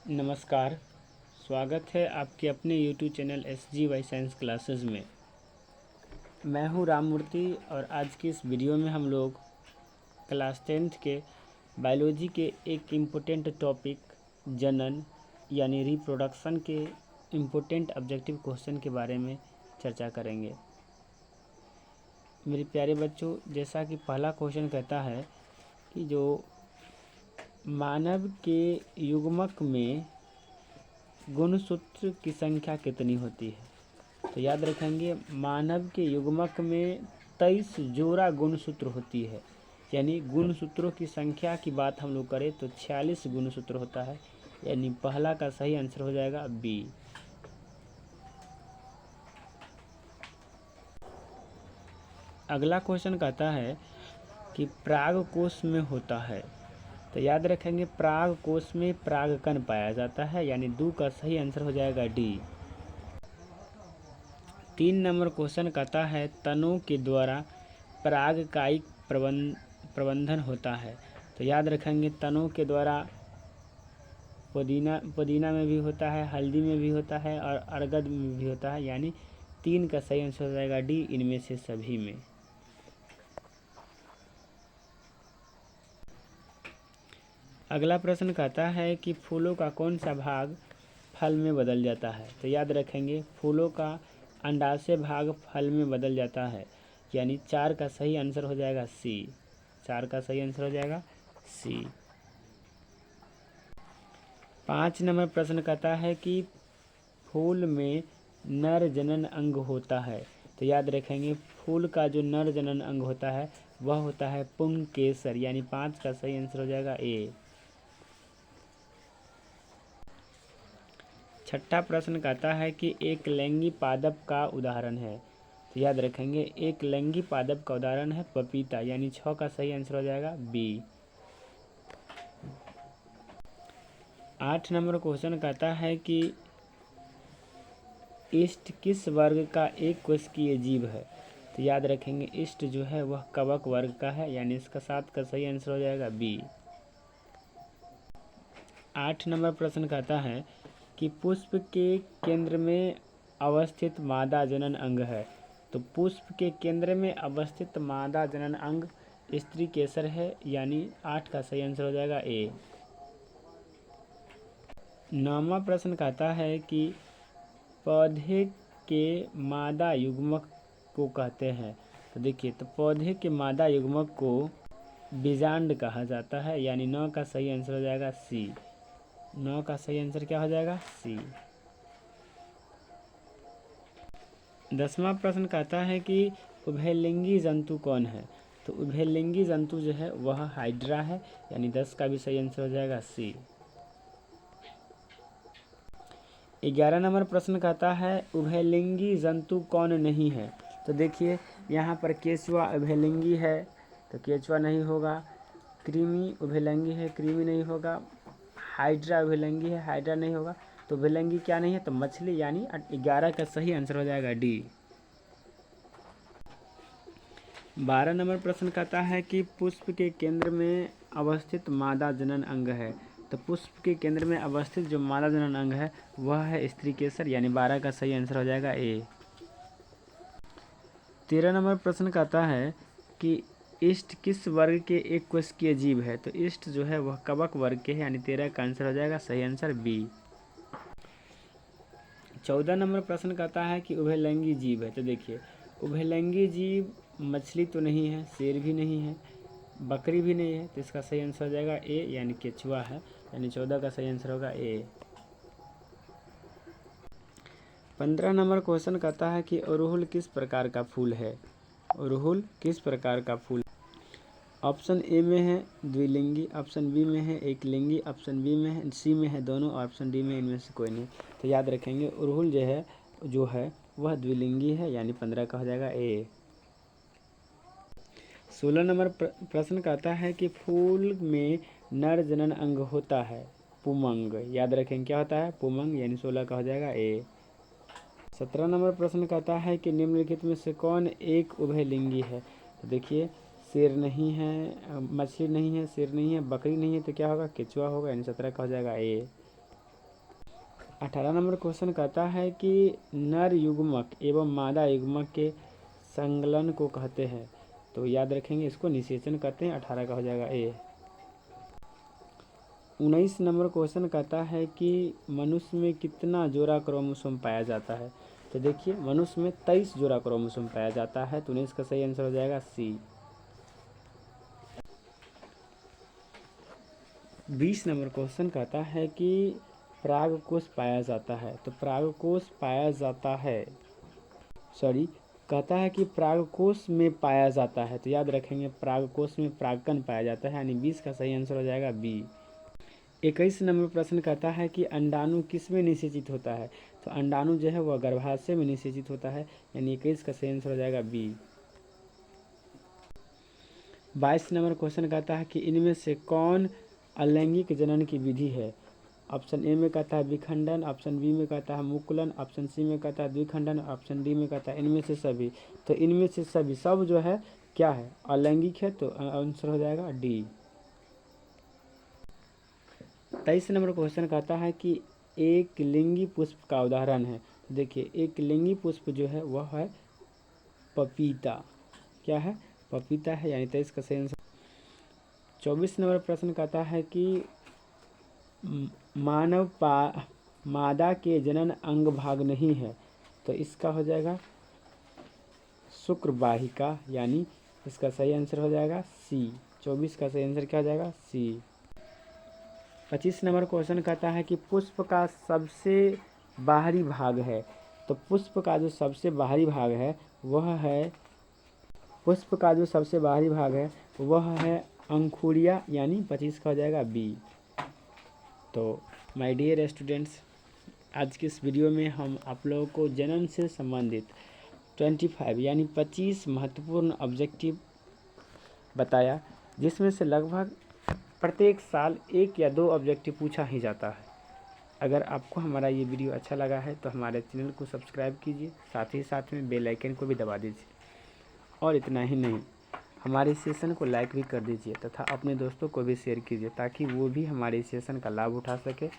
नमस्कार। स्वागत है आपके अपने YouTube channel SGY science classes में। मैं हूं राम मूर्ति और आज की इस वीडियो में हम लोग क्लास 10th के बायोलॉजी के एक इम्पोर्टेंट टॉपिक जनन यानी रिप्रोडक्शन के इम्पोर्टेंट ऑब्जेक्टिव क्वेश्चन के बारे में चर्चा करेंगे। मेरे प्यारे बच्चों, जैसा कि पहला क्वेश्चन कहता है कि जो मानव के युग्मक में गुणसूत्र की संख्या कितनी होती है। तो याद रखेंगे, मानव के युग्मक में 23 जोड़ा गुणसूत्र होती है। यानी गुणसूत्रों की संख्या की बात हम लोग करें तो 46 गुणसूत्र होता है। यानी पहला का सही आंसर हो जाएगा बी। अगला क्वेश्चन कहता है कि परागकोश में होता है। तो याद रखेंगे, परागकोश में परागकण पाया जाता है। यानी 2 का सही आंसर हो जाएगा डी। 3 नंबर क्वेश्चन कहता है तनों के द्वारा परागकायिक प्रबंधन होता है। तो याद रखेंगे, तनों के द्वारा पुदीना में भी होता है, हल्दी में भी होता है और अरगद में भी होता है। यानी 3 का सही आंसर हो जाएगा डी, इनमें से सभी में। अगला प्रश्न कहता है कि फूलों का कौन सा भाग फल में बदल जाता है। तो याद रखेंगे, फूलों का अंडाशय भाग फल में बदल जाता है। यानी 4 का सही आंसर हो जाएगा सी। 4 का सही आंसर हो जाएगा सी। 5 नंबर प्रश्न कहता है कि फूल में नर जनन अंग होता है। तो याद रखेंगे, फूल का जो नर जनन अंग होता है वह होता है पुंकेसर। यानी 5 का सही आंसर हो जाएगा ए। 6ठा प्रश्न कहता है कि एक लैंगी पादप का उदाहरण है। तो याद रखेंगे, एक लैंगी पादप का उदाहरण है पपीता। यानी 6 का सही आंसर हो जाएगा बी। 8 नंबर क्वेश्चन कहता है कि ईस्ट किस वर्ग का एक कोशिकीय जीव है। तो याद रखेंगे, ईस्ट जो है वह कवक वर्ग का है। यानी इसका 7 का सही आंसर हो जाएगा बी। 8 नंबर प्रश्न कहता है कि पुष्प के केंद्र में अवस्थित मादा जनन अंग है। तो पुष्प के केंद्र में अवस्थित मादा जनन अंग स्त्री केसर है। यानी 8 का सही आंसर हो जाएगा ए। 9वां प्रश्न कहता है कि पौधे के मादा युग्मक को कहते हैं। तो देखिए, तो पौधे के मादा युग्मक को बीजांड कहा जाता है। यानी 9 का सही आंसर हो जाएगा सी। 9 का सही आंसर क्या हो जाएगा सी। 10वां प्रश्न कहता है कि उभयलिंगी जंतु कौन है। तो उभयलिंगी जंतु जो है वह हाइड्रा है। यानी 10 का भी सही आंसर हो जाएगा सी। 11 नंबर प्रश्न कहता है उभयलिंगी जंतु कौन नहीं है। तो देखिए, यहाँ पर केचुआ उभयलिंगी है तो केचुआ नहीं होगा। कृमि उभयलिंगी है, कृमि नहीं होगा। हाइड्रा उभयलिंगी है, हाइड्रा नहीं होगा। तो उभयलिंगी क्या नहीं है, तो मछली। यानी 11 का सही आंसर हो जाएगा डी। 12 नंबर प्रश्न कहता है कि पुष्प के केंद्र में अवस्थित मादा जनन अंग है। तो पुष्प के केंद्र में अवस्थित जो मादा जनन अंग है वह है स्त्री केसर। यानी 12 का सही आंसर हो जाएगा ए। 13 नंबर प्रश्न कहता है कि ईस्ट किस वर्ग के एक कोशिकीय जीव है। तो ईस्ट जो है वह कवक वर्ग के है। यानी 13 का आंसर हो जाएगा सही आंसर बी। 14 नंबर प्रश्न कहता है कि उभयलिंगी जीव है। तो देखिए, उभयलिंगी जीव मछली तो नहीं है, शेर भी नहीं है, बकरी भी नहीं है। तो इसका सही आंसर हो जाएगा ए, यानी केचुआ है। यानी 14 का सही आंसर होगा ए। 15 नंबर क्वेश्चन कहता है कि अड़हुल किस प्रकार का फूल है। अड़हुल किस प्रकार का फूल। ऑप्शन ए में है द्विलिंगी, ऑप्शन बी में है एक लिंगी, ऑप्शन बी में है, सी में है दोनों, ऑप्शन डी में इनमें से कोई नहीं। तो याद रखेंगे, अड़हुल जो है वह द्विलिंगी है। यानी 15 का हो जाएगा ए। 16 नंबर प्रश्न कहता है कि फूल में नर जनन अंग होता है पुमंग। याद रखेंगे क्या होता है, पुमंग। यानी 16 का हो जाएगा ए। 17 नंबर प्रश्न कहता है कि निम्नलिखित में से कौन एक उभयलिंगी है। तो देखिए, शेर नहीं है, मछली नहीं है, शेर नहीं है, बकरी नहीं है। तो क्या होगा, केचुआ होगा। यानी 17 का हो जाएगा ए। 18 नंबर क्वेश्चन कहता है कि नर युग्मक एवं मादा युग्मक के संकलन को कहते हैं। तो याद रखेंगे इसको निषेचन कहते हैं। 18 का हो जाएगा ए। 19 नंबर क्वेश्चन कहता है कि मनुष्य में कितना जोड़ा क्रोमोसोम पाया जाता है। तो देखिए मनुष्य में 23 जोड़ा क्रोमोसोम पाया जाता है। तो 19 का सही आंसर हो जाएगा सी। 20 नंबर क्वेश्चन कहता है कि परागकोश पाया जाता है। तो परागकोश पाया जाता है, कहता है कि परागकोश में पाया जाता है। तो याद रखेंगे परागकोश में परागकण पाया जाता है, यानी 20 का सही आंसर हो जाएगा बी। 21 नंबर प्रश्न कहता है कि अंडाणु किस में निषेचित होता है। तो अंडाणु जो है वह गर्भाशय में निषेचित होता है, यानी 21 का सही आंसर हो जाएगा बी। 22 नंबर क्वेश्चन कहता है कि इनमें से कौन अलैंगिक जनन की विधि है। ऑप्शन ए में कहता है विखंडन, ऑप्शन बी में कहता है मुकुलन, ऑप्शन सी में कहता है द्विखंडन, ऑप्शन डी में कहता है इनमें से सभी। तो इनमें से सभी सब जो है क्या है, अलैंगिक है। तो आंसर हो जाएगा डी। 23 नंबर क्वेश्चन कहता है कि एक लिंगी पुष्प का उदाहरण है। देखिए एक लिंगी पुष्प जो है वह है पपीता। क्या है, पपीता है, यानी 23 का सही आंसर। 24 नंबर प्रश्न कहता है कि मादा के जनन अंग भाग नहीं है। तो इसका हो जाएगा शुक्रवाहिका, यानी इसका सही आंसर हो जाएगा सी। 24 का सही आंसर क्या हो जाएगा, सी। 25 नंबर क्वेश्चन कहता है कि पुष्प का सबसे बाहरी भाग है। तो पुष्प का जो सबसे बाहरी भाग है वह है अंकुरिया, यानी 25 का हो जाएगा बी। तो माय डियर स्टूडेंट्स, आज के इस वीडियो में हम आप लोगों को जनन से संबंधित 25 यानी 25 महत्वपूर्ण ऑब्जेक्टिव बताया, जिसमें से लगभग प्रत्येक साल 1 या 2 ऑब्जेक्टिव पूछा ही जाता है। अगर आपको हमारा ये वीडियो अच्छा लगा है तो हमारे चैनल को सब्सक्राइब कीजिए, साथ ही साथ में बेल आइकन को भी दबा दीजिए। और इतना ही नहीं, हमारे सेशन को लाइक भी कर दीजिए तथा अपने दोस्तों को भी शेयर कीजिए, ताकि वो भी हमारे सेशन का लाभ उठा सके।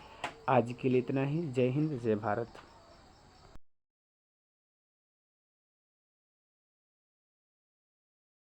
आज के लिए इतना ही। जय हिंद, जय भारत।